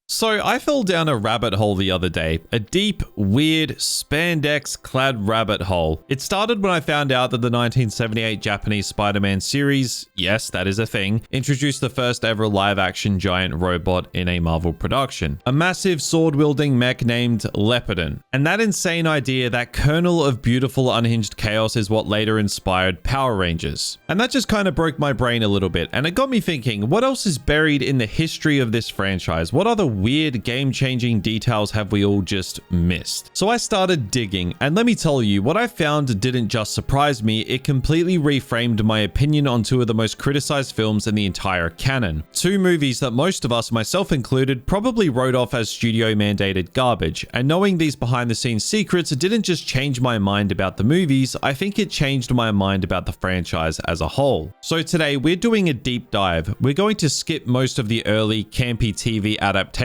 So I fell down a rabbit hole the other day, a deep, weird, spandex-clad rabbit hole. It started when I found out that the 1978 Japanese Spider-Man series, yes, that is a thing, introduced the first ever live-action giant robot in a Marvel production. A massive sword-wielding mech named Leopardon. And that insane idea, that kernel of beautiful unhinged chaos, is what later inspired Power Rangers. And that just kind of broke my brain a little bit, and it got me thinking, what else is buried in the history of this franchise? What other weird game-changing details have we all just missed? So I started digging, and let me tell you, what I found didn't just surprise me, it completely reframed my opinion on two of the most criticized films in the entire canon. Two movies that most of us, myself included, probably wrote off as studio-mandated garbage, and knowing these behind-the-scenes secrets didn't just change my mind about the movies, I think it changed my mind about the franchise as a whole. So today, we're doing a deep dive. We're going to skip most of the early campy TV adaptations,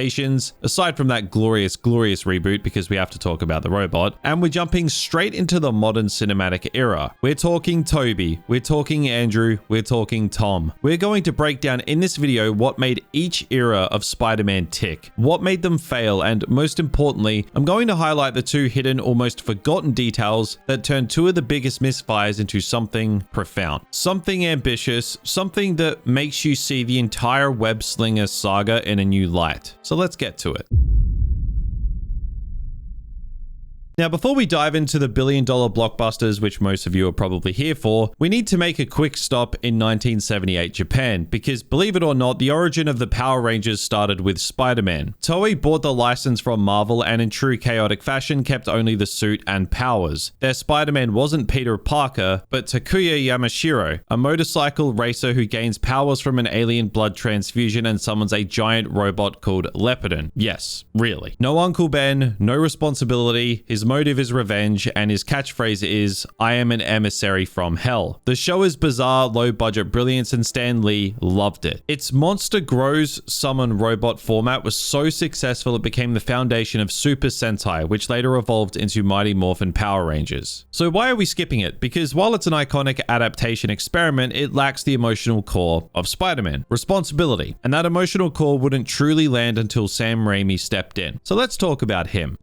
aside from that glorious reboot, because we have to talk about the robot, and we're jumping straight into the modern cinematic era. We're talking Tobey, we're talking Andrew, we're talking Tom. We're going to break down in this video what made each era of Spider-Man tick, what made them fail, and most importantly, I'm going to highlight the two hidden, almost forgotten details that turned two of the biggest misfires into something profound, something ambitious, something that makes you see the entire web slinger saga in a new light. So let's get to it. Now, before we dive into the billion-dollar blockbusters, which most of you are probably here for, we need to make a quick stop in 1978 Japan, because believe it or not, the origin of the Power Rangers started with Spider-Man. Toei bought the license from Marvel and in true chaotic fashion kept only the suit and powers. Their Spider-Man wasn't Peter Parker, but Takuya Yamashiro, a motorcycle racer who gains powers from an alien blood transfusion and summons a giant robot called Leopardon. Yes, really. No Uncle Ben, no responsibility, his motive is revenge, and his catchphrase is, "I am an emissary from hell." The show is bizarre, low-budget brilliance, and Stan Lee loved it. Its monster grows summon robot format was so successful it became the foundation of Super Sentai, which later evolved into Mighty Morphin Power Rangers. So why are we skipping it? Because while it's an iconic adaptation experiment, it lacks the emotional core of Spider-Man, responsibility, and that emotional core wouldn't truly land until Sam Raimi stepped in. So let's talk about him.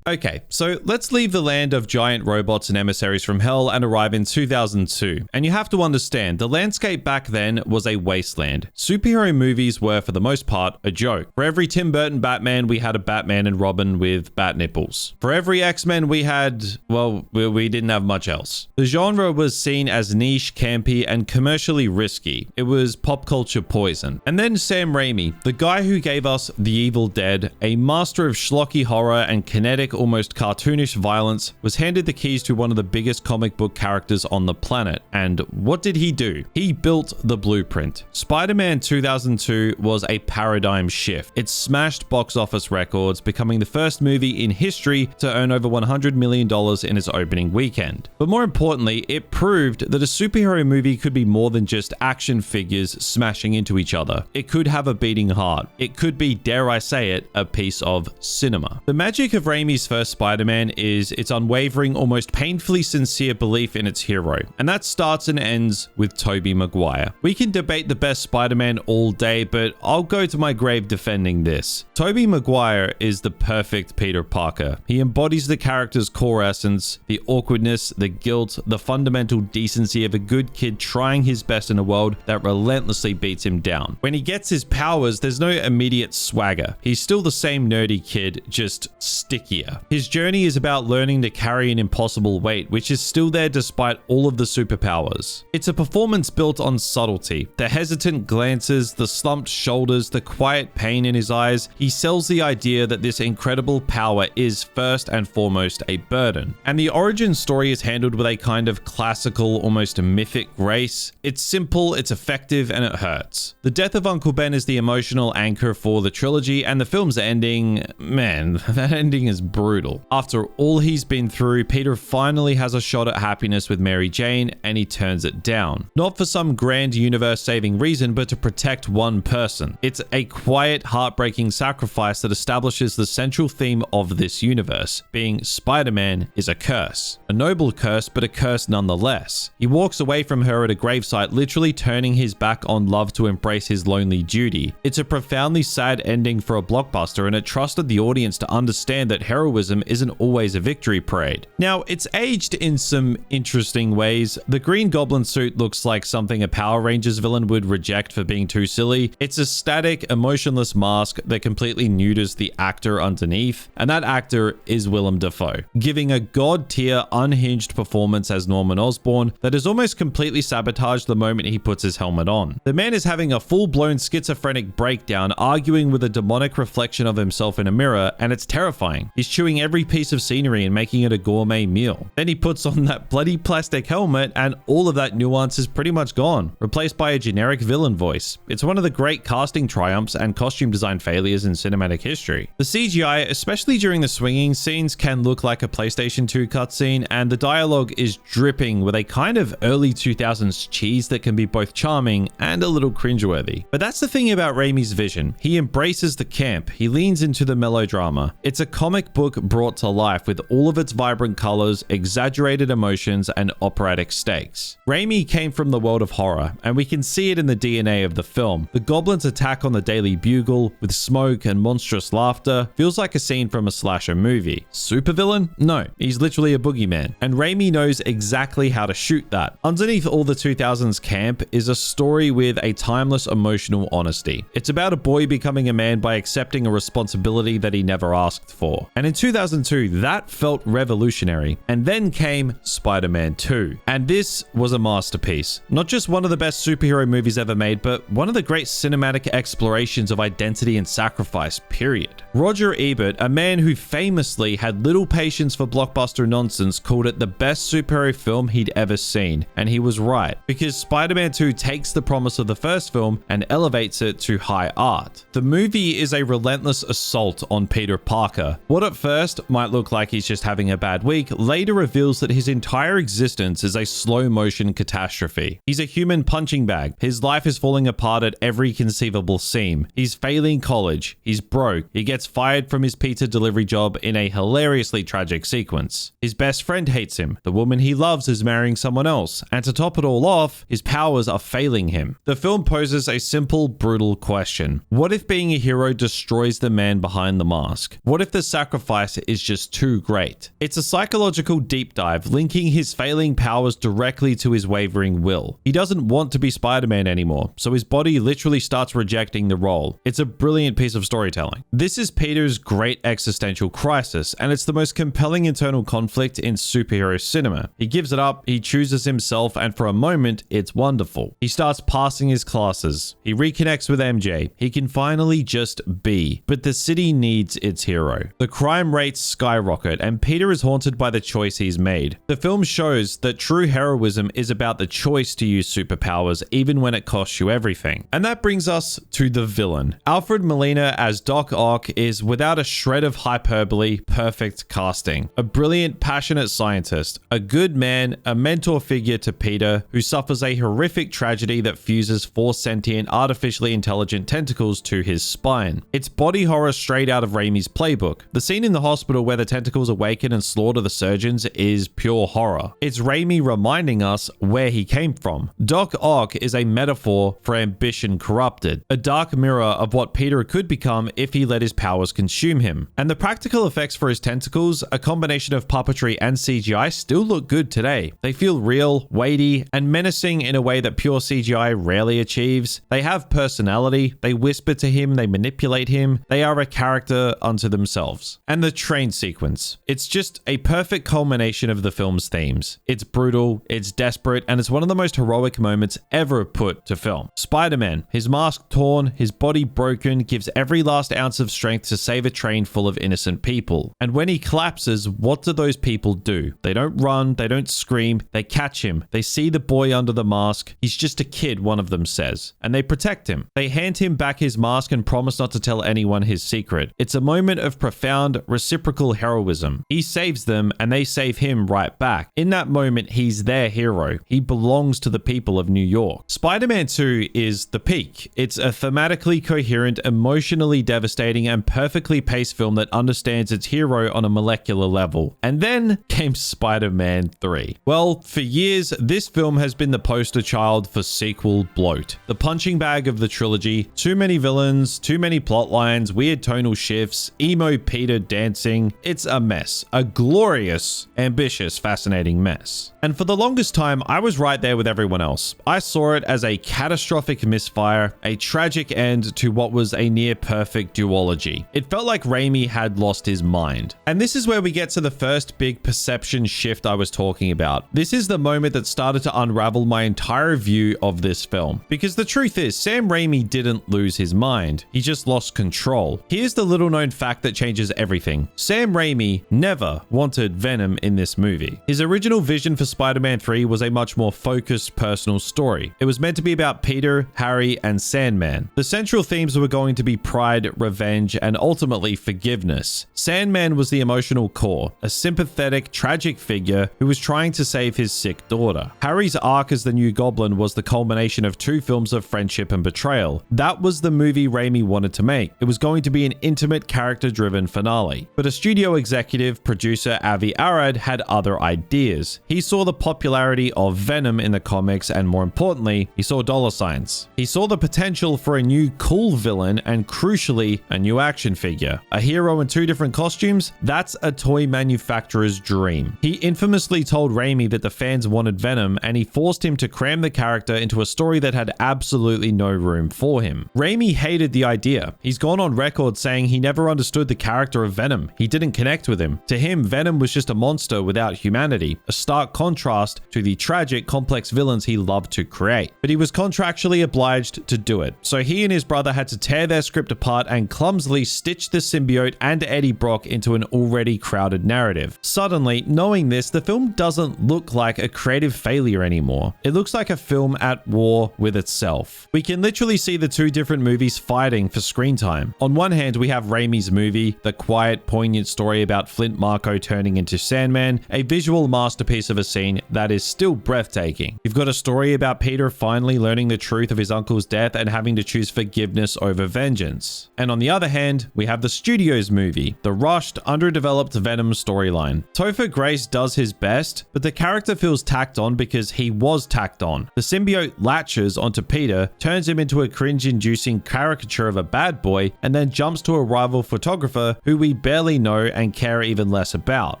Okay, so let's leave the land of giant robots and emissaries from hell and arrive in 2002. And you have to understand, the landscape back then was a wasteland. Superhero movies were, for the most part, a joke. For every Tim Burton Batman, we had a Batman and Robin with bat nipples. For every X-Men, we had, well, we didn't have much else. The genre was seen as niche, campy, and commercially risky. It was pop culture poison. And then Sam Raimi, the guy who gave us The Evil Dead, a master of schlocky horror and kinetic, almost cartoonish violence, was handed the keys to one of the biggest comic book characters on the planet. And what did he do? He built the blueprint. Spider-Man 2002 was a paradigm shift. It smashed box office records, becoming the first movie in history to earn over $100 million in its opening weekend. But more importantly, it proved that a superhero movie could be more than just action figures smashing into each other. It could have a beating heart. It could be, dare I say it, a piece of cinema. The magic of Raimi's first Spider-Man is its unwavering, almost painfully sincere belief in its hero, and that starts and ends with Tobey Maguire. We can debate the best Spider-Man all day, but I'll go to my grave defending this. Tobey Maguire is the perfect Peter Parker. He embodies the character's core essence, the awkwardness, the guilt, the fundamental decency of a good kid trying his best in a world that relentlessly beats him down. When he gets his powers, there's no immediate swagger. He's still the same nerdy kid, just stickier. His journey is about learning to carry an impossible weight, which is still there despite all of the superpowers. It's a performance built on subtlety. The hesitant glances, the slumped shoulders, the quiet pain in his eyes. He sells the idea that this incredible power is first and foremost a burden. And the origin story is handled with a kind of classical, almost mythic grace. It's simple, it's effective, and it hurts. The death of Uncle Ben is the emotional anchor for the trilogy, and the film's ending, man, that ending is brutal. brutal. After all he's been through, Peter finally has a shot at happiness with Mary Jane, and he turns it down. Not for some grand universe-saving reason, but to protect one person. It's a quiet, heartbreaking sacrifice that establishes the central theme of this universe, being Spider-Man is a curse. A noble curse, but a curse nonetheless. He walks away from her at a gravesite, literally turning his back on love to embrace his lonely duty. It's a profoundly sad ending for a blockbuster, and it trusted the audience to understand that heroism isn't always a victory parade. Now, it's aged in some interesting ways. The Green Goblin suit looks like something a Power Rangers villain would reject for being too silly. It's a static, emotionless mask that completely neuters the actor underneath, and that actor is Willem Dafoe, giving a god-tier, unhinged performance as Norman Osborn that is almost completely sabotaged the moment he puts his helmet on. The man is having a full-blown schizophrenic breakdown, arguing with a demonic reflection of himself in a mirror, and it's terrifying. He's chewing every piece of scenery and making it a gourmet meal. Then he puts on that bloody plastic helmet, and all of that nuance is pretty much gone, replaced by a generic villain voice. It's one of the great casting triumphs and costume design failures in cinematic history. The CGI, especially during the swinging scenes, can look like a PlayStation 2 cutscene, and the dialogue is dripping with a kind of early 2000s cheese that can be both charming and a little cringeworthy. But that's the thing about Raimi's vision. He embraces the camp. He leans into the melodrama. It's a comic book brought to life with all of its vibrant colors, exaggerated emotions, and operatic stakes. Raimi came from the world of horror, and we can see it in the DNA of the film. The goblins attack on the Daily Bugle with smoke and monstrous laughter feels like a scene from a slasher movie. Supervillain? No, he's literally a boogeyman, and Raimi knows exactly how to shoot that. Underneath all the 2000s camp is a story with a timeless emotional honesty. It's about a boy becoming a man by accepting a responsibility that he never asked for. And in 2002, that felt revolutionary. And then came Spider-Man 2. And this was a masterpiece. Not just one of the best superhero movies ever made, but one of the great cinematic explorations of identity and sacrifice, period. Roger Ebert, a man who famously had little patience for blockbuster nonsense, called it the best superhero film he'd ever seen. And he was right, because Spider-Man 2 takes the promise of the first film and elevates it to high art. The movie is a relentless assault on Peter Parker. What at first might look like he's just having a bad week, later reveals that his entire existence is a slow-motion catastrophe. He's a human punching bag. His life is falling apart at every conceivable seam. He's failing college. He's broke. He gets fired from his pizza delivery job in a hilariously tragic sequence. His best friend hates him. The woman he loves is marrying someone else. And to top it all off, his powers are failing him. The film poses a simple, brutal question. What if being a hero destroys the man behind the mask? What if the sacrifice is just too great? It's a psychological deep dive, linking his failing powers directly to his wavering will. He doesn't want to be Spider-Man anymore, so his body literally starts rejecting the role. It's a brilliant piece of storytelling. This is Peter's great existential crisis, and it's the most compelling internal conflict in superhero cinema. He gives it up, he chooses himself, and for a moment, it's wonderful. He starts passing his classes. He reconnects with MJ. He can finally just be. But the city needs its hero. The crime rates skyrocket, and Peter is haunted by the choice he's made. The film shows that true heroism is about the choice to use superpowers, even when it costs you everything. And that brings us to the villain. Alfred Molina as Doc Ock is, without a shred of hyperbole, perfect casting. A brilliant, passionate scientist. A good man, a mentor figure to Peter, who suffers a horrific tragedy that fuses 4 sentient, artificially intelligent tentacles to his spine. It's body horror straight out of Raimi's playbook. The scene in the hospital where the tentacles awaken and slaughter the surgeons is pure horror. It's Raimi reminding us where he came from. Doc Ock is a metaphor for ambition corrupted, a dark mirror of what Peter could become if he let his powers consume him. And the practical effects for his tentacles, a combination of puppetry and CGI, still look good today. They feel real, weighty, and menacing in a way that pure CGI rarely achieves. They have personality, they whisper to him, they manipulate him, they are a character unto themselves. And the train sequence. It's just a perfect culmination of the film's themes. It's brutal, it's desperate, and it's one of the most heroic moments ever put to film. Spider-Man, his mask torn, his body broken, gives every last ounce of strength to save a train full of innocent people. And when he collapses, what do those people do? They don't run, they don't scream, they catch him. They see the boy under the mask. He's just a kid, one of them says. And they protect him. They hand him back his mask and promise not to tell anyone his secret. It's a moment of profound, reciprocal heroism. He saves them and they save him right back. In that moment, he's their hero. He belongs to the people of New York. Spider-Man 2 is the peak. It's a thematically coherent, emotionally devastating, and perfectly paced film that understands its hero on a molecular level. And then came Spider-Man 3. Well, for years, this film has been the poster child for sequel bloat. The punching bag of the trilogy, too many villains, too many plot lines, weird tonal shifts, emo Peter dancing. It's a mess. A glorious, ambitious, fascinating mess. And for the longest time, I was right there with everyone else. I saw it as a catastrophic misfire, a tragic end to what was a near perfect duology. It felt like Raimi had lost his mind. And this is where we get to the first big perception shift I was talking about. This is the moment that started to unravel my entire view of this film. Because the truth is, Sam Raimi didn't lose his mind. He just lost control. Here's the little known fact that changes everything. Sam Raimi never wanted Venom in this movie. His original vision for Spider-Man 3 was a much more focused personal story. It was meant to be about Peter, Harry, and Sandman. The central themes were going to be pride, revenge, and ultimately forgiveness. Sandman was the emotional core, a sympathetic, tragic figure who was trying to save his sick daughter. Harry's arc as the new Goblin was the culmination of 2 films of friendship and betrayal. That was the movie Raimi wanted to make. It was going to be an intimate, character-driven finale. But a studio executive, producer Avi Arad had other ideas. He saw the popularity of Venom in the comics, and more importantly, he saw dollar signs. He saw the potential for a new cool villain and, crucially, a new action figure. A hero in 2 different costumes? That's a toy manufacturer's dream. He infamously told Raimi that the fans wanted Venom, and he forced him to cram the character into a story that had absolutely no room for him. Raimi hated the idea. He's gone on record saying he never understood the character of Venom. He didn't connect with him. To him, Venom was just a monster without humanity, a stark contrast to the tragic, complex villains he loved to create. But he was contractually obliged to do it. So he and his brother had to tear their script apart and clumsily stitch the symbiote and Eddie Brock into an already crowded narrative. Suddenly, knowing this, the film doesn't look like a creative failure anymore. It looks like a film at war with itself. We can literally see the 2 different movies fighting for screen time. On one hand, we have Raimi's movie, the quiet, poignant story about Flint Marko turning into Sandman, a visual masterpiece of a scene that is still breathtaking. You've got a story about Peter finally learning the truth of his uncle's death and having to choose forgiveness over vengeance. And on the other hand, we have the studio's movie, the rushed, underdeveloped Venom storyline. Topher Grace does his best, but the character feels tacked on because he was tacked on. The symbiote latches onto Peter, turns him into a cringe-inducing caricature of a bad boy, and then jumps to a rival photographer who we barely know and care even less about.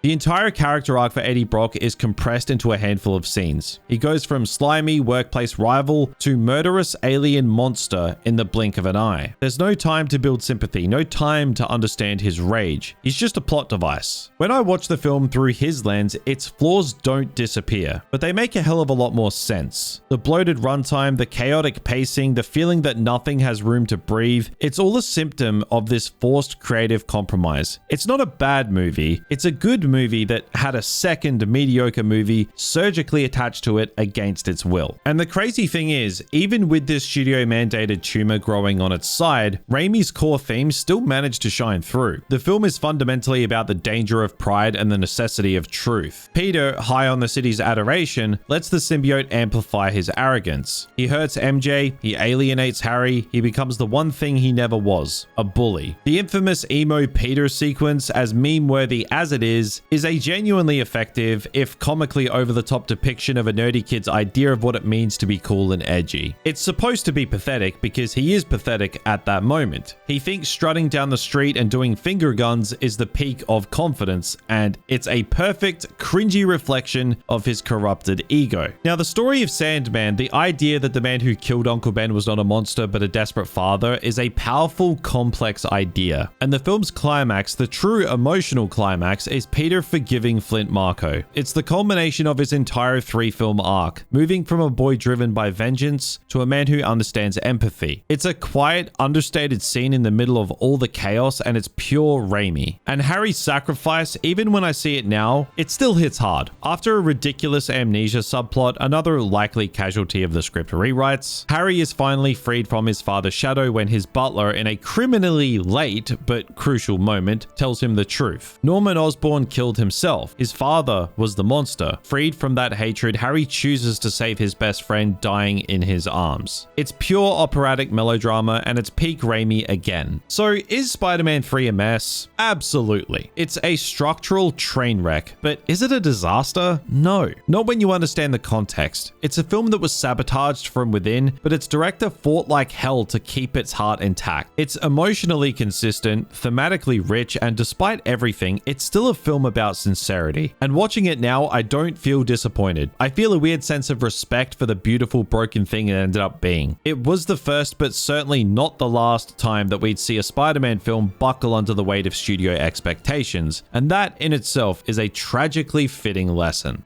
The entire character arc for Eddie Brock is compressed into a handful of scenes. He goes from slimy workplace rival to murderous alien monster in the blink of an eye. There's no time to build sympathy, no time to understand his rage. He's just a plot device. When I watch the film through his lens, its flaws don't disappear, but they make a hell of a lot more sense. The bloated runtime, the chaotic pacing, the feeling that nothing has room to breathe, it's all a symptom of this forced creative compromise. It's not a bad movie, it's a good movie that had a second mediocre movie surgically attached to it against its will. And the crazy thing is, even with this studio-mandated tumor growing on its side, Raimi's core themes still managed to shine through. The film is fundamentally about the danger of pride and the necessity of truth. Peter, high on the city's adoration, lets the symbiote amplify his arrogance. He hurts MJ, he alienates Harry, he becomes the one thing he never was, a bully. The infamous emo Peter sequence, as meme-worthy as it is a genuinely effective, if comically over-the-top depiction of a nerdy kid's idea of what it means to be cool and edgy. It's supposed to be pathetic because he is pathetic at that moment. He thinks strutting down the street and doing finger guns is the peak of confidence, and it's a perfect, cringy reflection of his corrupted ego. Now, the story of Sandman, the idea that the man who killed Uncle Ben was not a monster but a desperate father, is a powerful, complex idea. And the film's climax, the true emotional climax, is Peter forgiving Flint Marko. It's the culmination culmination of his entire 3-film arc, moving from a boy driven by vengeance to a man who understands empathy. It's a quiet, understated scene in the middle of all the chaos, and it's pure Raimi. And Harry's sacrifice, even when I see it now, it still hits hard. After a ridiculous amnesia subplot, another likely casualty of the script rewrites, Harry is finally freed from his father's shadow when his butler, in a criminally late but crucial moment, tells him the truth. Norman Osborn killed himself. His father was the monster. Freed from that hatred, Harry chooses to save his best friend, dying in his arms. It's pure operatic melodrama, and it's peak Raimi again. So is Spider-Man 3 a mess? Absolutely. It's a structural train wreck, but is it a disaster? No. Not when you understand the context. It's a film that was sabotaged from within, but its director fought like hell to keep its heart intact. It's emotionally consistent, thematically rich, and despite everything, it's still a film about sincerity. And watching it now, I don't feel disappointed. I feel a weird sense of respect for the beautiful broken thing it ended up being. It was the first, but certainly not the last time that we'd see a Spider-Man film buckle under the weight of studio expectations, and that in itself is a tragically fitting lesson.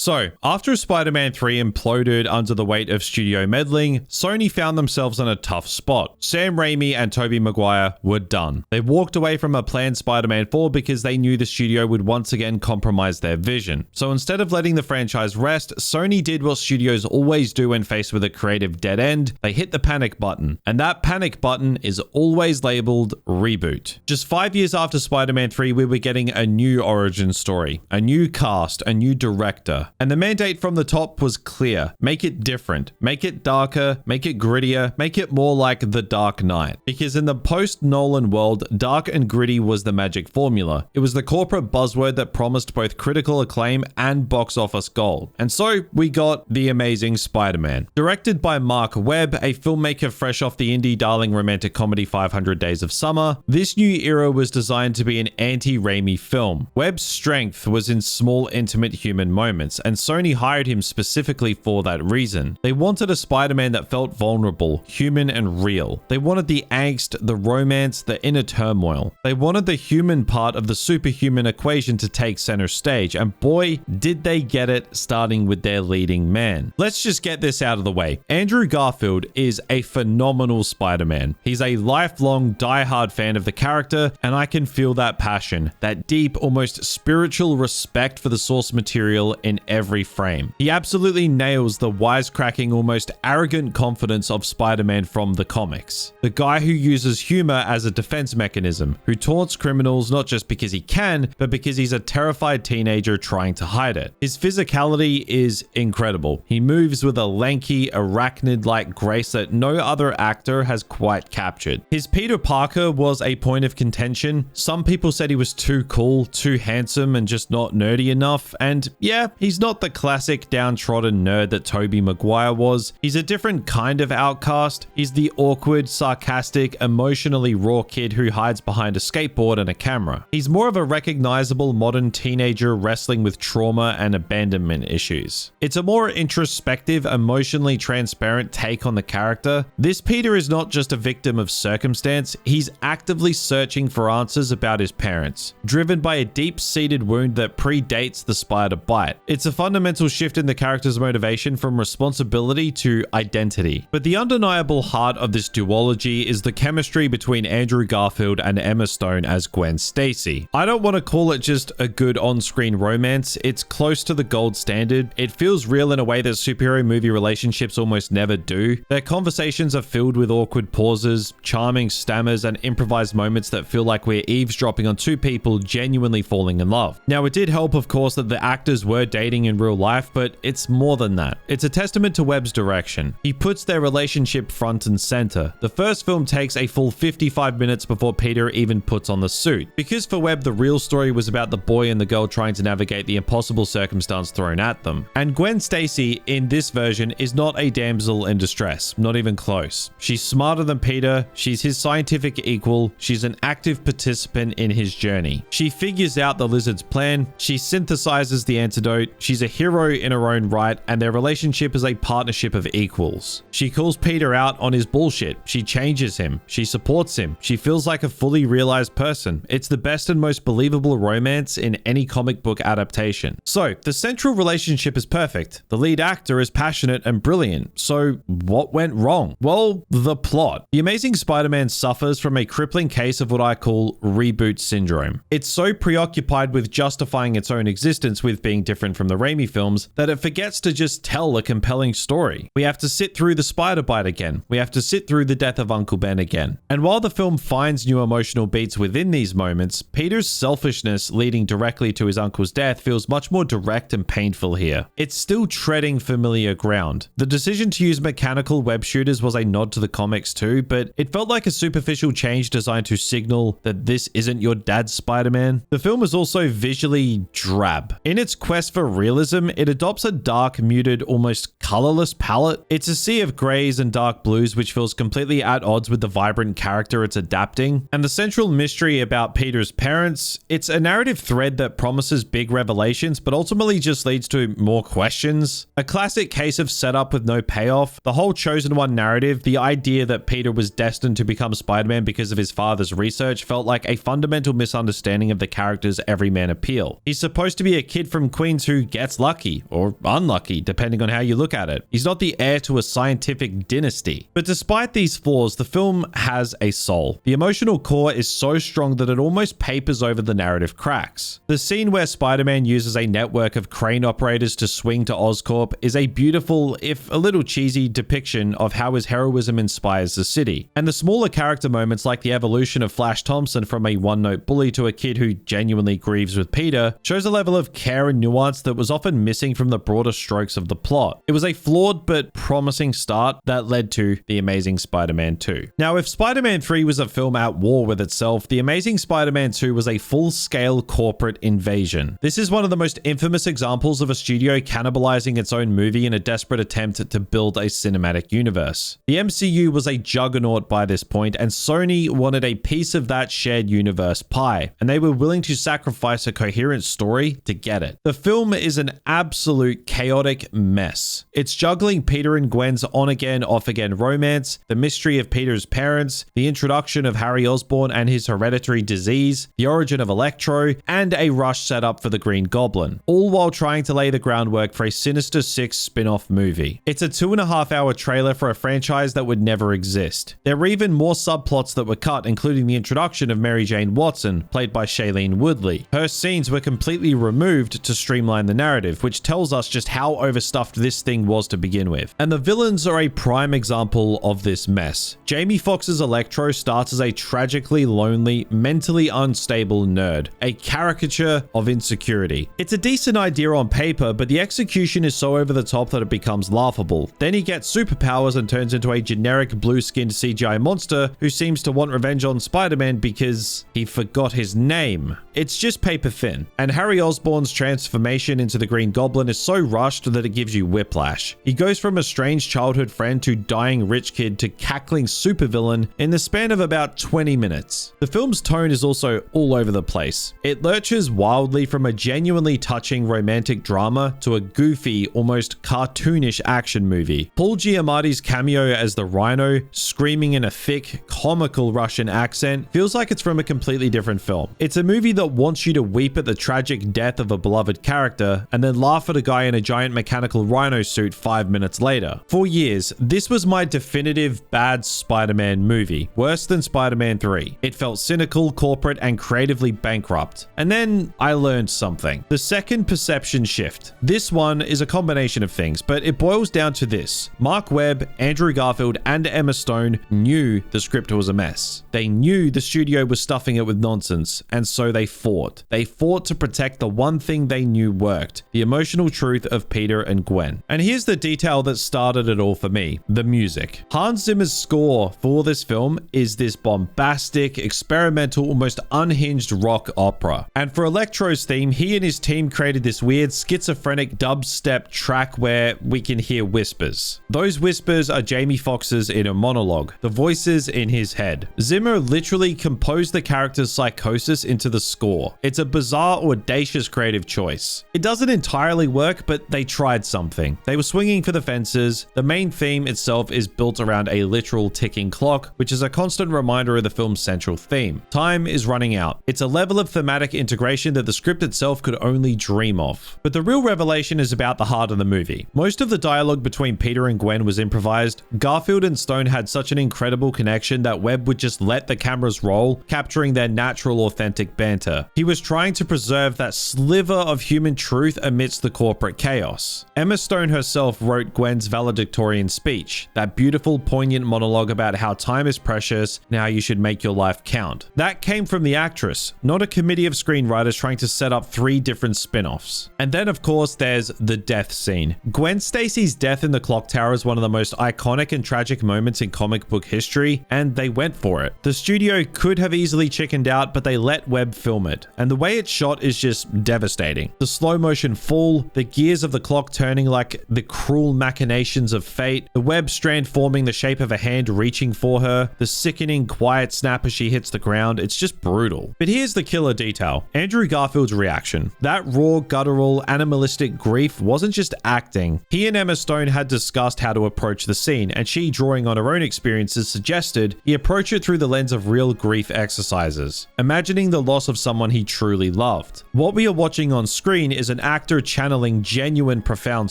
So, after Spider-Man 3 imploded under the weight of studio meddling, Sony found themselves in a tough spot. Sam Raimi and Tobey Maguire were done. They walked away from a planned Spider-Man 4 because they knew the studio would once again compromise their vision. So instead of letting the franchise rest, Sony did what studios always do when faced with a creative dead end. They hit the panic button. And that panic button is always labeled reboot. Just 5 years after Spider-Man 3, we were getting a new origin story, a new cast, a new director. And the mandate from the top was clear. Make it different. Make it darker. Make it grittier. Make it more like The Dark Knight. Because in the post-Nolan world, dark and gritty was the magic formula. It was the corporate buzzword that promised both critical acclaim and box office gold. And so we got The Amazing Spider-Man. Directed by Marc Webb, a filmmaker fresh off the indie darling romantic comedy 500 Days of Summer, this new era was designed to be an anti-Raimi film. Webb's strength was in small, intimate human moments, and Sony hired him specifically for that reason. They wanted a Spider-Man that felt vulnerable, human, and real. They wanted the angst, the romance, the inner turmoil. They wanted the human part of the superhuman equation to take center stage, and boy, did they get it, starting with their leading man. Let's just get this out of the way. Andrew Garfield is a phenomenal Spider-Man. He's a lifelong, die-hard fan of the character, and I can feel that passion, that deep, almost spiritual respect for the source material in every frame. He absolutely nails the wisecracking, almost arrogant confidence of Spider-Man from the comics. The guy who uses humor as a defense mechanism, who taunts criminals not just because he can, but because he's a terrified teenager trying to hide it. His physicality is incredible. He moves with a lanky, arachnid-like grace that no other actor has quite captured. His Peter Parker was a point of contention. Some people said he was too cool, too handsome, and just not nerdy enough, and yeah, he's not the classic downtrodden nerd that Tobey Maguire was. He's a different kind of outcast. He's the awkward, sarcastic, emotionally raw kid who hides behind a skateboard and a camera. He's more of a recognizable modern teenager wrestling with trauma and abandonment issues. It's a more introspective, emotionally transparent take on the character. This Peter is not just a victim of circumstance, he's actively searching for answers about his parents, driven by a deep-seated wound that predates the spider bite. It's a fundamental shift in the character's motivation from responsibility to identity. But the undeniable heart of this duology is the chemistry between Andrew Garfield and Emma Stone as Gwen Stacy. I don't want to call it just a good on-screen romance. It's close to the gold standard. It feels real in a way that superhero movie relationships almost never do. Their conversations are filled with awkward pauses, charming stammers, and improvised moments that feel like we're eavesdropping on two people genuinely falling in love. Now, it did help, of course, that the actors were dating in real life, but it's more than that. It's a testament to Webb's direction. He puts their relationship front and center. The first film takes a full 55 minutes before Peter even puts on the suit. Because for Webb, the real story was about the boy and the girl trying to navigate the impossible circumstance thrown at them. And Gwen Stacy, in this version, is not a damsel in distress. Not even close. She's smarter than Peter. She's his scientific equal. She's an active participant in his journey. She figures out the lizard's plan. She synthesizes the antidote. She's a hero in her own right, and their relationship is a partnership of equals. She calls Peter out on his bullshit. She changes him. She supports him. She feels like a fully realized person. It's the best and most believable romance in any comic book adaptation. So, the central relationship is perfect. The lead actor is passionate and brilliant. So, what went wrong? Well, the plot. The Amazing Spider-Man suffers from a crippling case of what I call reboot syndrome. It's so preoccupied with justifying its own existence with being different from the Raimi films that it forgets to just tell a compelling story. We have to sit through the spider bite again. We have to sit through the death of Uncle Ben again. And while the film finds new emotional beats within these moments, Peter's selfishness leading directly to his uncle's death feels much more direct and painful here. It's still treading familiar ground. The decision to use mechanical web shooters was a nod to the comics too, but it felt like a superficial change designed to signal that this isn't your dad's Spider-Man. The film is also visually drab. In its quest for realism, it adopts a dark, muted, almost colorless palette. It's a sea of grays and dark blues which feels completely at odds with the vibrant character it's adapting. And the central mystery about Peter's parents, it's a narrative thread that promises big revelations but ultimately just leads to more questions. A classic case of setup with no payoff. The whole Chosen One narrative, the idea that Peter was destined to become Spider-Man because of his father's research, felt like a fundamental misunderstanding of the character's everyman appeal. He's supposed to be a kid from Queens who gets lucky, or unlucky, depending on how you look at it. He's not the heir to a scientific dynasty. But despite these flaws, the film has a soul. The emotional core is so strong that it almost papers over the narrative cracks. The scene where Spider-Man uses a network of crane operators to swing to Oscorp is a beautiful, if a little cheesy, depiction of how his heroism inspires the city. And the smaller character moments like the evolution of Flash Thompson from a one-note bully to a kid who genuinely grieves with Peter shows a level of care and nuance that was often missing from the broader strokes of the plot. It was a flawed but promising start that led to The Amazing Spider-Man 2. Now, if Spider-Man 3 was a film at war with itself, The Amazing Spider-Man 2 was a full-scale corporate invasion. This is one of the most infamous examples of a studio cannibalizing its own movie in a desperate attempt to build a cinematic universe. The MCU was a juggernaut by this point, and Sony wanted a piece of that shared universe pie, and they were willing to sacrifice a coherent story to get it. The film is an absolute chaotic mess. It's juggling Peter and Gwen's on-again, off-again romance, the mystery of Peter's parents, the introduction of Harry Osborn and his hereditary disease, the origin of Electro, and a rush setup for the Green Goblin, all while trying to lay the groundwork for a Sinister Six spin-off movie. It's a 2.5-hour trailer for a franchise that would never exist. There were even more subplots that were cut, including the introduction of Mary Jane Watson, played by Shailene Woodley. Her scenes were completely removed to streamline the narrative, which tells us just how overstuffed this thing was to begin with. And the villains are a prime example of this mess. Jamie Foxx's Electro starts as a tragically lonely, mentally unstable nerd, a caricature of insecurity. It's a decent idea on paper, but the execution is so over the top that it becomes laughable. Then he gets superpowers and turns into a generic blue-skinned CGI monster who seems to want revenge on Spider-Man because he forgot his name. It's just paper thin. And Harry Osborn's transformation into the Green Goblin is so rushed that it gives you whiplash. He goes from a strange childhood friend to dying rich kid to cackling supervillain in the span of about 20 minutes. The film's tone is also all over the place. It lurches wildly from a genuinely touching romantic drama to a goofy, almost cartoonish action movie. Paul Giamatti's cameo as the Rhino, screaming in a thick, comical Russian accent, feels like it's from a completely different film. It's a movie that wants you to weep at the tragic death of a beloved character and then laugh at a guy in a giant mechanical rhino suit 5 minutes later. For years, this was my definitive bad Spider-Man movie, worse than Spider-Man 3. It felt cynical, corporate, and creatively bankrupt. And then I learned something. The second perception shift. This one is a combination of things, but it boils down to this. Marc Webb, Andrew Garfield, and Emma Stone knew the script was a mess. They knew the studio was stuffing it with nonsense, and so they fought. They fought to protect the one thing they knew worked, the emotional truth of Peter and Gwen. And here's the detail that started it all for me, the music. Hans Zimmer's score for this film is this bombastic, experimental, almost unhinged rock opera. And for Electro's theme, he and his team created this weird schizophrenic dubstep track where we can hear whispers. Those whispers are Jamie Foxx's inner monologue, the voices in his head. Zimmer literally composed the character's psychosis into the score. It's a bizarre, audacious creative choice. It doesn't entirely work, but they tried something. They were swinging for the fences. The main theme itself is built around a literal ticking clock, which is a constant reminder of the film's central theme. Time is running out. It's a level of thematic integration that the script itself could only dream of. But the real revelation is about the heart of the movie. Most of the dialogue between Peter and Gwen was improvised. Garfield and Stone had such an incredible connection that Webb would just let the cameras roll, capturing their natural, authentic banter. He was trying to preserve that sliver of human truth amidst the corporate chaos. Emma Stone herself wrote Gwen's valedictorian speech, that beautiful, poignant monologue about how time is precious and how you should make your life count. That came from the actress, not a committee of screenwriters trying to set up 3 different spin-offs. And then, of course, there's the death scene. Gwen Stacy's death in the clock tower is one of the most iconic and tragic moments in comic book history, and they went for it. The studio could have easily chickened out, but they let Webb film it, and the way it's shot is just devastating. The slow motion fall, the gears of the clock turning like the cruel machinations of fate, the web strand forming the shape of a hand reaching for her, the sickening quiet snap as she hits the ground, it's just brutal. But here's the killer detail: Andrew Garfield's reaction. That raw, guttural, animalistic grief wasn't just acting. He and Emma Stone had discussed how to approach the scene, and she, drawing on her own experiences, suggested he approach it through the lens of real grief exercises, imagining the loss of someone he truly loved. What we are watching on screen is an actor channeling genuine, profound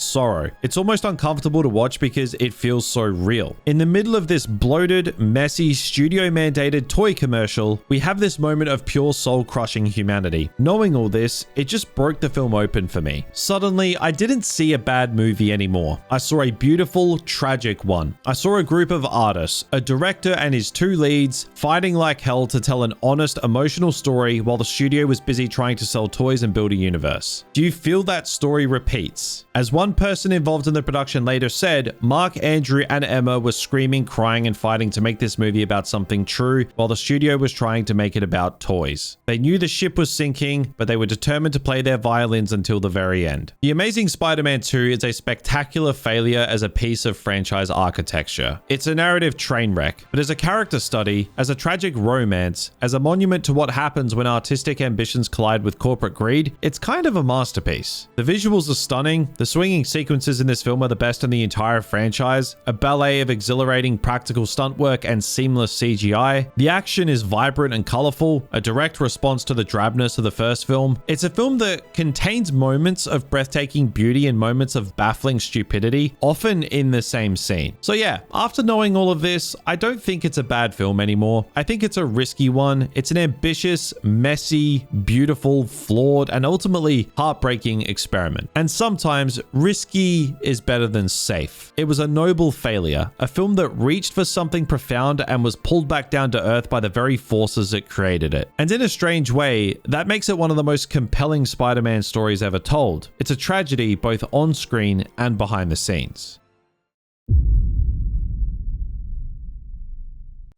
sorrow. It's almost uncomfortable to watch because it feels so real. In the middle of this bloated, messy, studio-mandated toy commercial, we have this moment of pure soul-crushing humanity. Knowing all this, it just broke the film open for me. Suddenly, I didn't see a bad movie anymore. I saw a beautiful, tragic one. I saw a group of artists, a director and his 2 leads, fighting like hell to tell an honest, emotional story while the studio was busy trying to sell toys and build a universe. Do you feel that story repeats? As one person involved in the production later said, Marc, Andrew, and Emma were screaming, crying, and fighting to make this movie about something true, while the studio was trying to make it about toys. They knew the ship was sinking, but they were determined to play their violins until the very end. The Amazing Spider-Man 2 is a spectacular failure as a piece of franchise architecture. It's a narrative train wreck, but as a character study, as a tragic romance, as a monument to what happens when artistic ambitions collide with corporate greed, it's kind of a masterpiece. The visuals are stunning. The swinging sequences in this film are the best in the entire franchise, a ballet of exhilarating practical stunt work and seamless CGI. The action is vibrant and colorful, a direct response to the drabness of the first film. It's a film that contains moments of breathtaking beauty and moments of baffling stupidity, often in the same scene. So yeah, after knowing all of this, I don't think it's a bad film anymore. I think it's a risky one. It's an ambitious, messy, beautiful, flawed, and ultimately heartbreaking experiment. And sometimes risky is better than safe. It was a noble failure, a film that reached for something profound and was pulled back down to earth by the very forces that created it. And in a strange way, that makes it one of the most compelling Spider-Man stories ever told. It's a tragedy both on screen and behind the scenes.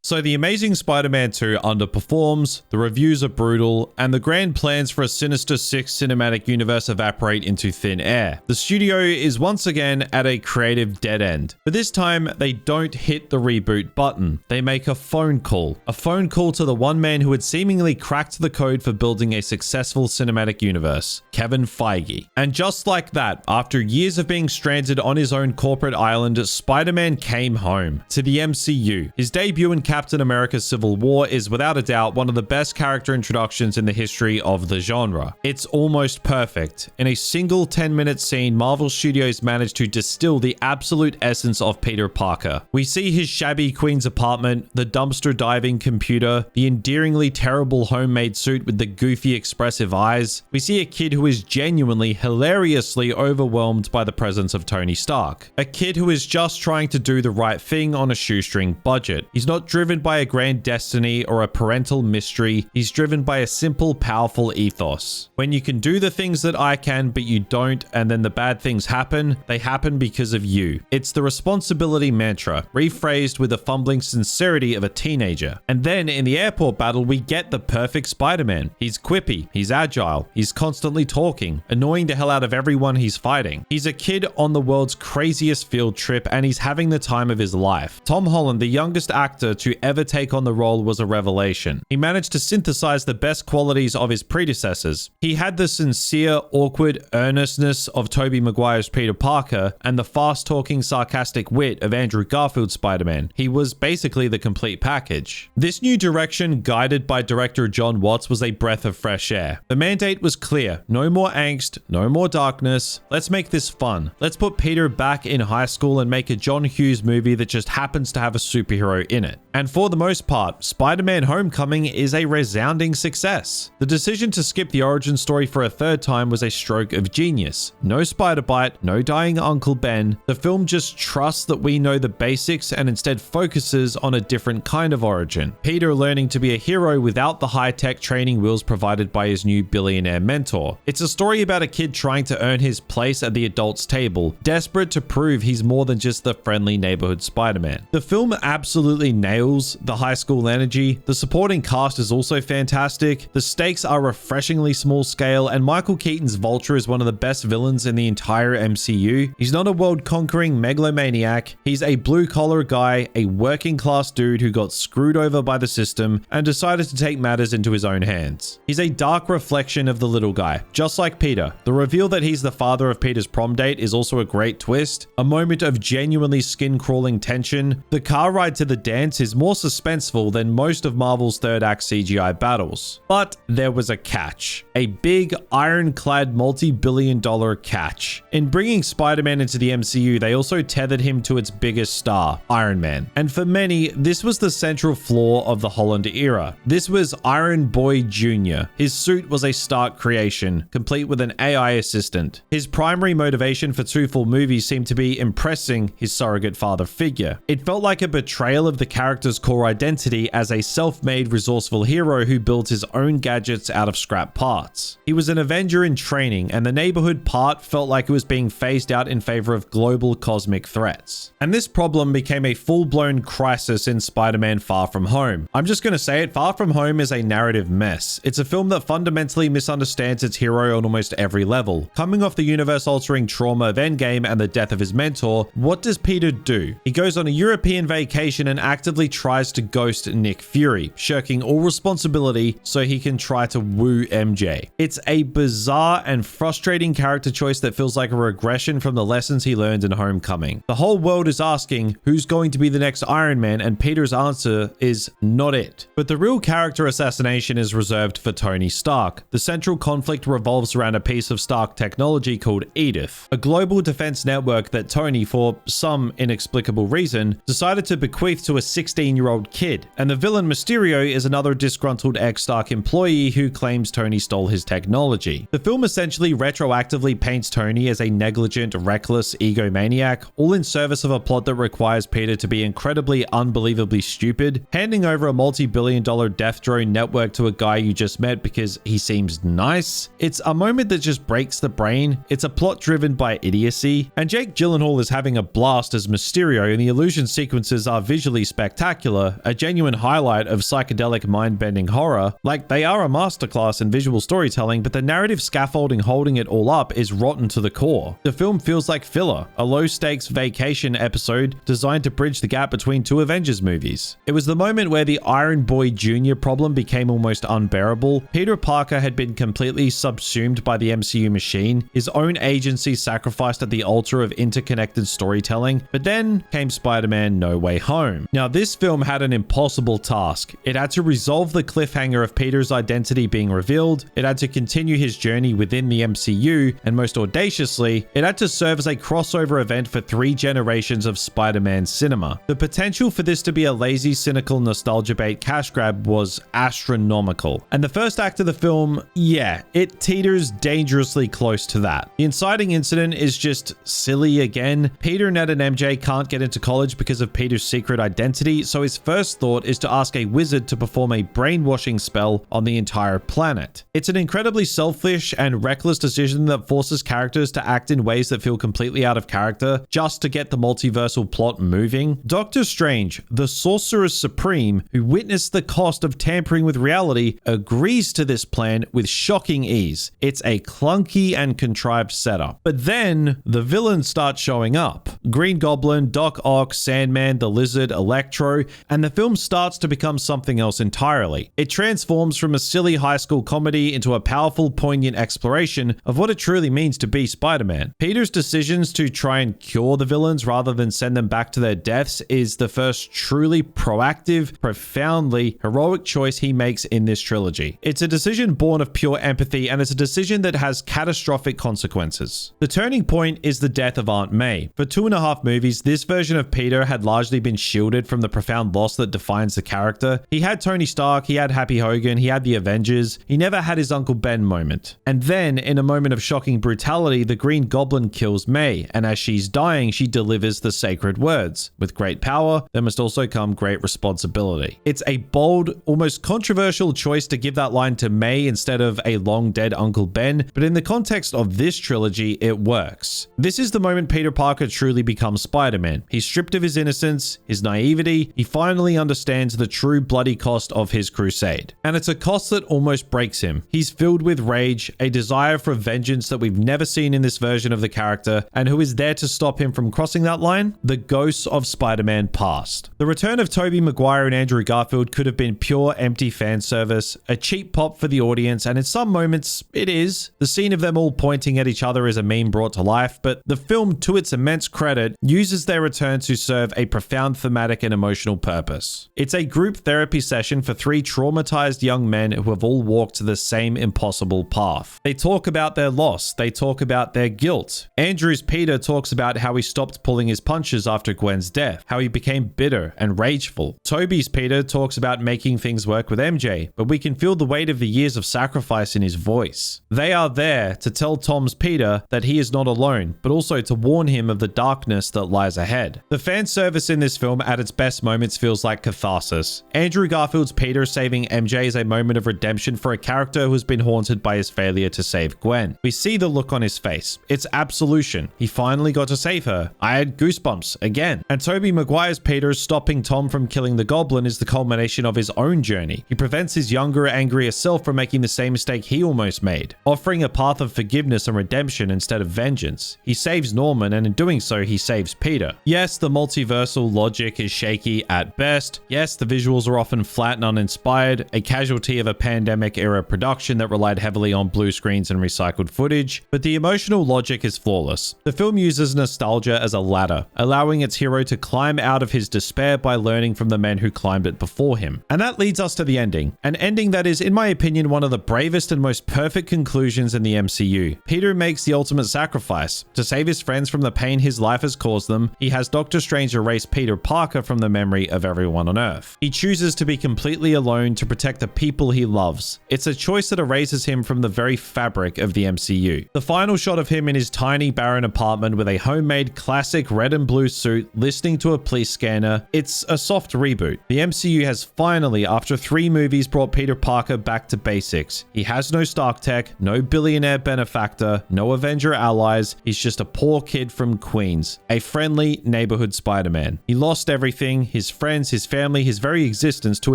So The Amazing Spider-Man 2 underperforms, the reviews are brutal, and the grand plans for a Sinister Six cinematic universe evaporate into thin air. The studio is once again at a creative dead end, but this time they don't hit the reboot button. They make a phone call to the one man who had seemingly cracked the code for building a successful cinematic universe, Kevin Feige. And just like that, after years of being stranded on his own corporate island, Spider-Man came home to the MCU. His debut in Captain America Civil War is without a doubt one of the best character introductions in the history of the genre. It's almost perfect. In a single 10-minute scene, Marvel Studios managed to distill the absolute essence of Peter Parker. We see his shabby Queen's apartment, the dumpster diving computer, the endearingly terrible homemade suit with the goofy expressive eyes. We see a kid who is genuinely, hilariously overwhelmed by the presence of Tony Stark. A kid who is just trying to do the right thing on a shoestring budget. He's not driven by a grand destiny or a parental mystery. He's driven by a simple, powerful ethos. When you can do the things that I can, but you don't, and then the bad things happen, they happen because of you. It's the responsibility mantra, rephrased with the fumbling sincerity of a teenager. And then in the airport battle, we get the perfect Spider-Man. He's quippy, he's agile, he's constantly talking, annoying the hell out of everyone he's fighting. He's a kid on the world's craziest field trip, and he's having the time of his life. Tom Holland, the youngest actor to to ever take on the role was a revelation. He managed to synthesize the best qualities of his predecessors. He had the sincere, awkward earnestness of Tobey Maguire's Peter Parker and the fast-talking, sarcastic wit of Andrew Garfield's Spider-Man. He was basically the complete package. This new direction, guided by director John Watts, was a breath of fresh air. The mandate was clear. No more angst, no more darkness. Let's make this fun. Let's put Peter back in high school and make a John Hughes movie that just happens to have a superhero in it. And for the most part, Spider-Man Homecoming is a resounding success. The decision to skip the origin story for a third time was a stroke of genius. No spider bite, no dying Uncle Ben. The film just trusts that we know the basics and instead focuses on a different kind of origin. Peter learning to be a hero without the high-tech training wheels provided by his new billionaire mentor. It's a story about a kid trying to earn his place at the adults' table, desperate to prove he's more than just the friendly neighborhood Spider-Man. The film absolutely nails the high school energy. The supporting cast is also fantastic. The stakes are refreshingly small scale, and Michael Keaton's Vulture is one of the best villains in the entire MCU. He's not a world-conquering megalomaniac. He's a blue-collar guy, a working-class dude who got screwed over by the system and decided to take matters into his own hands. He's a dark reflection of the little guy, just like Peter. The reveal that he's the father of Peter's prom date is also a great twist, a moment of genuinely skin-crawling tension. The car ride to the dance is more suspenseful than most of Marvel's third-act CGI battles. But there was a catch. A big, ironclad, multi-billion-dollar catch. In bringing Spider-Man into the MCU, they also tethered him to its biggest star, Iron Man. And for many, this was the central flaw of the Holland Era. This was Iron Boy Jr. His suit was a Stark creation, complete with an AI assistant. His primary motivation for two full movies seemed to be impressing his surrogate father figure. It felt like a betrayal of the character's core identity as a self-made, resourceful hero who built his own gadgets out of scrap parts. He was an Avenger in training, and the neighborhood part felt like it was being phased out in favor of global cosmic threats. And this problem became a full-blown crisis in Spider-Man Far From Home. I'm just gonna say it, Far From Home is a narrative mess. It's a film that fundamentally misunderstands its hero on almost every level. Coming off the universe-altering trauma of Endgame and the death of his mentor, what does Peter do? He goes on a European vacation and actively tries to ghost Nick Fury, shirking all responsibility so he can try to woo MJ. It's a bizarre and frustrating character choice that feels like a regression from the lessons he learned in Homecoming. The whole world is asking who's going to be the next Iron Man, and Peter's answer is not it. But the real character assassination is reserved for Tony Stark. The central conflict revolves around a piece of Stark technology called Edith, a global defense network that Tony, for some inexplicable reason, decided to bequeath to a 16-year-old kid. And the villain Mysterio is another disgruntled ex-Stark employee who claims Tony stole his technology. The film essentially retroactively paints Tony as a negligent, reckless egomaniac, all in service of a plot that requires Peter to be incredibly, unbelievably stupid, handing over a multi-billion-dollar death drone network to a guy you just met because he seems nice. It's a moment that just breaks the brain. It's a plot driven by idiocy, and Jake Gyllenhaal is having a blast as Mysterio, and the illusion sequences are visually spectacular, a genuine highlight of psychedelic mind-bending horror. Like, they are a masterclass in visual storytelling, but the narrative scaffolding holding it all up is rotten to the core. The film feels like filler, a low-stakes vacation episode designed to bridge the gap between two Avengers movies. It was the moment where the Iron Boy Jr. problem became almost unbearable. Peter Parker had been completely subsumed by the MCU machine, his own agency sacrificed at the altar of interconnected storytelling, but then came Spider-Man No Way Home. Now, this film had an impossible task. It had to resolve the cliffhanger of Peter's identity being revealed, it had to continue his journey within the MCU, and most audaciously, it had to serve as a crossover event for 3 generations of Spider-Man cinema. The potential for this to be a lazy, cynical nostalgia bait cash grab was astronomical. And the first act of the film, yeah, it teeters dangerously close to that. The inciting incident is just silly again. Peter, Ned, and MJ can't get into college because of Peter's secret identity, so his first thought is to ask a wizard to perform a brainwashing spell on the entire planet. It's an incredibly selfish and reckless decision that forces characters to act in ways that feel completely out of character just to get the multiversal plot moving. Doctor Strange, the Sorcerer Supreme, who witnessed the cost of tampering with reality, agrees to this plan with shocking ease. It's a clunky and contrived setup. But then the villains start showing up. Green Goblin, Doc Ock, Sandman, the Lizard, Electro. hero, and the film starts to become something else entirely. It transforms from a silly high school comedy into a powerful, poignant exploration of what it truly means to be Spider-Man. Peter's decisions to try and cure the villains rather than send them back to their deaths is the first truly proactive, profoundly heroic choice he makes in this trilogy. It's a decision born of pure empathy, and it's a decision that has catastrophic consequences. The turning point is the death of Aunt May. For 2.5 movies, this version of Peter had largely been shielded from the profound loss that defines the character. He had Tony Stark, he had Happy Hogan, he had the Avengers. He never had his Uncle Ben moment. And then, in a moment of shocking brutality, the Green Goblin kills May, and as she's dying, she delivers the sacred words: "With great power, there must also come great responsibility." It's a bold, almost controversial choice to give that line to May instead of a long-dead Uncle Ben, but in the context of this trilogy, it works. This is the moment Peter Parker truly becomes Spider-Man. He's stripped of his innocence, his naivety. He finally understands the true bloody cost of his crusade. And it's a cost that almost breaks him. He's filled with rage, a desire for vengeance that we've never seen in this version of the character, and who is there to stop him from crossing that line? The ghosts of Spider-Man past. The return of Tobey Maguire and Andrew Garfield could have been pure empty fan service, a cheap pop for the audience, and in some moments, it is. The scene of them all pointing at each other is a meme brought to life, but the film, to its immense credit, uses their return to serve a profound thematic and emotional purpose. It's a group therapy session for 3 traumatized young men who have all walked the same impossible path. They talk about their loss. They talk about their guilt. Andrew's Peter talks about how he stopped pulling his punches after Gwen's death, how he became bitter and rageful. Tobey's Peter talks about making things work with MJ, but we can feel the weight of the years of sacrifice in his voice. They are there to tell Tom's Peter that he is not alone, but also to warn him of the darkness that lies ahead. The fan service in this film at its best moments feels like catharsis. Andrew Garfield's Peter saving MJ is a moment of redemption for a character who has been haunted by his failure to save Gwen. We see the look on his face. It's absolution. He finally got to save her. I had goosebumps again. And Tobey Maguire's Peter stopping Tom from killing the Goblin is the culmination of his own journey. He prevents his younger, angrier self from making the same mistake he almost made, offering a path of forgiveness and redemption instead of vengeance. He saves Norman, and in doing so, he saves Peter. Yes, the multiversal logic is shaky at best. Yes, the visuals are often flat and uninspired, a casualty of a pandemic-era production that relied heavily on blue screens and recycled footage, but the emotional logic is flawless. The film uses nostalgia as a ladder, allowing its hero to climb out of his despair by learning from the men who climbed it before him. And that leads us to the ending. An ending that is, in my opinion, one of the bravest and most perfect conclusions in the MCU. Peter makes the ultimate sacrifice. To save his friends from the pain his life has caused them, he has Doctor Strange erase Peter Parker from the memory of everyone on Earth. He chooses to be completely alone to protect the people he loves. It's a choice that erases him from the very fabric of the MCU. The final shot of him in his tiny, barren apartment with a homemade classic red and blue suit, listening to a police scanner, it's a soft reboot. The MCU has finally, after 3 movies, brought Peter Parker back to basics. He has no Stark Tech, no billionaire benefactor, no Avenger allies. He's just a poor kid from Queens, a friendly neighborhood Spider-Man. He lost everything, his friends, his family, his very existence, to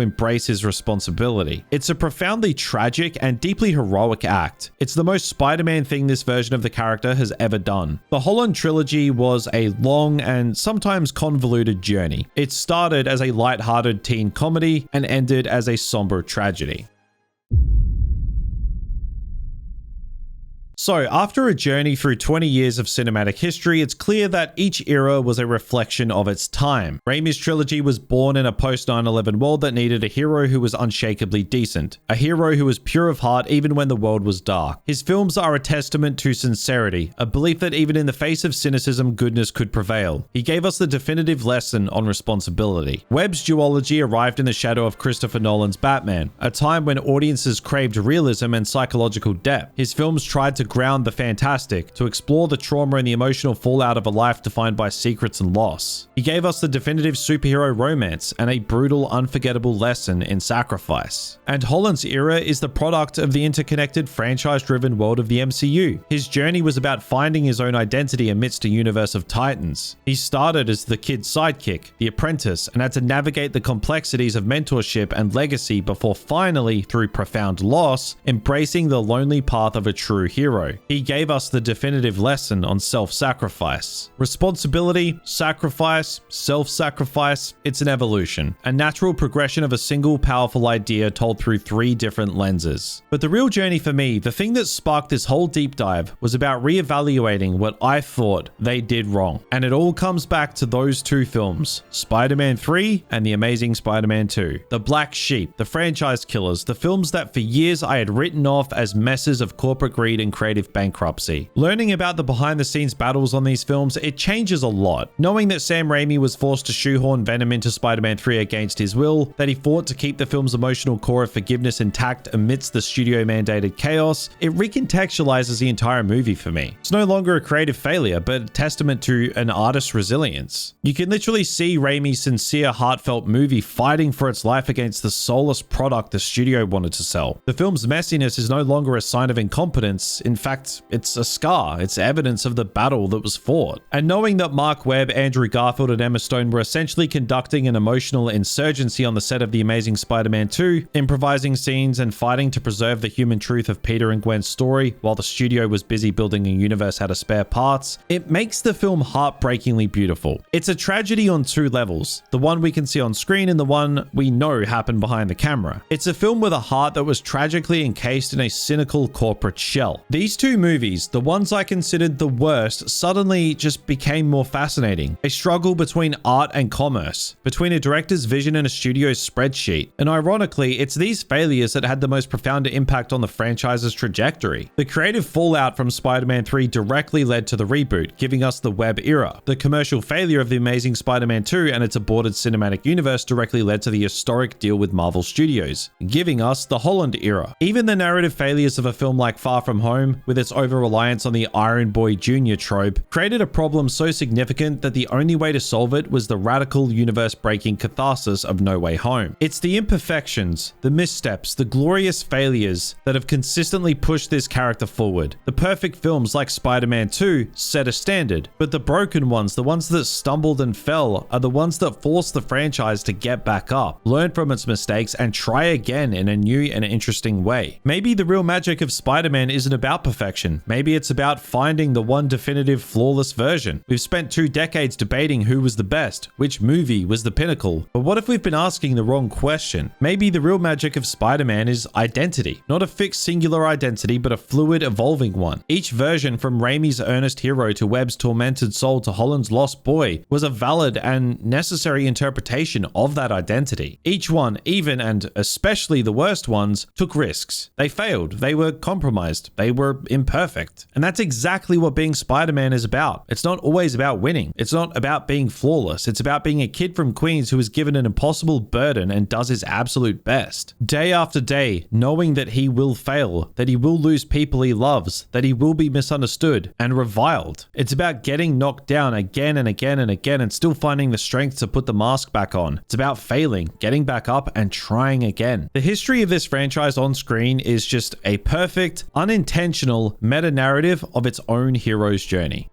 embrace his responsibility. It's a profoundly tragic and deeply heroic act. It's the most Spider-Man thing this version of the character has ever done. The Holland Trilogy was a long and sometimes convoluted journey. It started as a light-hearted teen comedy and ended as a somber tragedy. So, after a journey through 20 years of cinematic history, it's clear that each era was a reflection of its time. Raimi's trilogy was born in a post-9/11 world that needed a hero who was unshakably decent, a hero who was pure of heart even when the world was dark. His films are a testament to sincerity, a belief that even in the face of cynicism, goodness could prevail. He gave us the definitive lesson on responsibility. Webb's duology arrived in the shadow of Christopher Nolan's Batman, a time when audiences craved realism and psychological depth. His films tried to ground the fantastic, to explore the trauma and the emotional fallout of a life defined by secrets and loss. He gave us the definitive superhero romance and a brutal, unforgettable lesson in sacrifice. And Holland's Era is the product of the interconnected, franchise-driven world of the MCU. His journey was about finding his own identity amidst a universe of titans. He started as the kid's sidekick, the apprentice, and had to navigate the complexities of mentorship and legacy before finally, through profound loss, embracing the lonely path of a true hero. hero. He gave us the definitive lesson on self-sacrifice. Responsibility, sacrifice, self-sacrifice, it's an evolution, a natural progression of a single powerful idea told through 3 different lenses. But the real journey for me, the thing that sparked this whole deep dive, was about reevaluating what I thought they did wrong. And it all comes back to those 2 films, Spider-Man 3 and The Amazing Spider-Man 2. The black sheep, the franchise killers, the films that for years I had written off as messes of corporate greed and creative bankruptcy. Learning about the behind-the-scenes battles on these films, it changes a lot. Knowing that Sam Raimi was forced to shoehorn Venom into Spider-Man 3 against his will, that he fought to keep the film's emotional core of forgiveness intact amidst the studio-mandated chaos, it recontextualizes the entire movie for me. It's no longer a creative failure, but a testament to an artist's resilience. You can literally see Raimi's sincere, heartfelt movie fighting for its life against the soulless product the studio wanted to sell. The film's messiness is no longer a sign of incompetence. In fact, it's a scar. It's evidence of the battle that was fought. And knowing that Marc, Webb, Andrew Garfield, and Emma Stone were essentially conducting an emotional insurgency on the set of The Amazing Spider-Man 2, improvising scenes and fighting to preserve the human truth of Peter and Gwen's story while the studio was busy building a universe out of spare parts, it makes the film heartbreakingly beautiful. It's a tragedy on 2 levels, the one we can see on screen and the one we know happened behind the camera. It's a film with a heart that was tragically encased in a cynical corporate shell. These 2 movies, the ones I considered the worst, suddenly just became more fascinating. A struggle between art and commerce, between a director's vision and a studio's spreadsheet. And ironically, it's these failures that had the most profound impact on the franchise's trajectory. The creative fallout from Spider-Man 3 directly led to the reboot, giving us the Webb era. The commercial failure of The Amazing Spider-Man 2 and its aborted cinematic universe directly led to the historic deal with Marvel Studios, giving us the Holland era. Even the narrative failures of a film like Far From Home, with its over-reliance on the Iron Boy Jr. trope, created a problem so significant that the only way to solve it was the radical universe-breaking catharsis of No Way Home. It's the imperfections, the missteps, the glorious failures that have consistently pushed this character forward. The perfect films like Spider-Man 2 set a standard, but the broken ones, the ones that stumbled and fell, are the ones that force the franchise to get back up, learn from its mistakes, and try again in a new and interesting way. Maybe the real magic of Spider-Man isn't about perfection. Maybe it's about finding the one definitive flawless version. We've spent 2 decades debating who was the best, which movie was the pinnacle. But what if we've been asking the wrong question? Maybe the real magic of Spider-Man is identity. Not a fixed singular identity, but a fluid, evolving one. Each version, from Raimi's earnest hero to Webb's tormented soul to Holland's lost boy, was a valid and necessary interpretation of that identity. Each one, even and especially the worst ones, took risks. They failed. They were compromised. They were imperfect. And that's exactly what being Spider-Man is about. It's not always about winning. It's not about being flawless. It's about being a kid from Queens who is given an impossible burden and does his absolute best. Day after day, knowing that he will fail, that he will lose people he loves, that he will be misunderstood and reviled. It's about getting knocked down again and again and again and still finding the strength to put the mask back on. It's about failing, getting back up and trying again. The history of this franchise on screen is just a perfect, unintentional meta-narrative of its own hero's journey.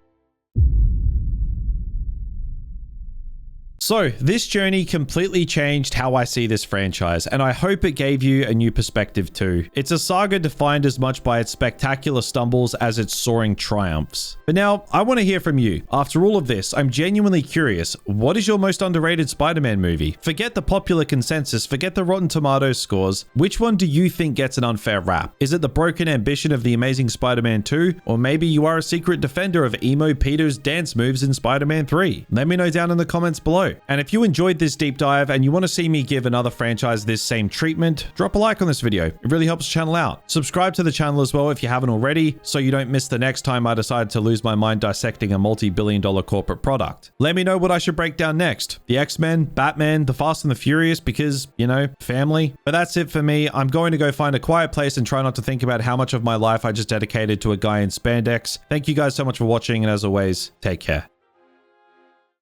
So, this journey completely changed how I see this franchise, and I hope it gave you a new perspective too. It's a saga defined as much by its spectacular stumbles as its soaring triumphs. But now, I want to hear from you. After all of this, I'm genuinely curious, what is your most underrated Spider-Man movie? Forget the popular consensus, forget the Rotten Tomatoes scores. Which one do you think gets an unfair rap? Is it the broken ambition of The Amazing Spider-Man 2? Or maybe you are a secret defender of emo Peter's dance moves in Spider-Man 3? Let me know down in the comments below. And if you enjoyed this deep dive and you want to see me give another franchise this same treatment, drop a like on this video. It really helps the channel out. Subscribe to the channel as well if you haven't already, so you don't miss the next time I decide to lose my mind dissecting a multi-billion-dollar corporate product. Let me know what I should break down next. The X-Men, Batman, The Fast and the Furious, because, you know, family. But that's it for me. I'm going to go find a quiet place and try not to think about how much of my life I just dedicated to a guy in spandex. Thank you guys so much for watching, and as always, take care.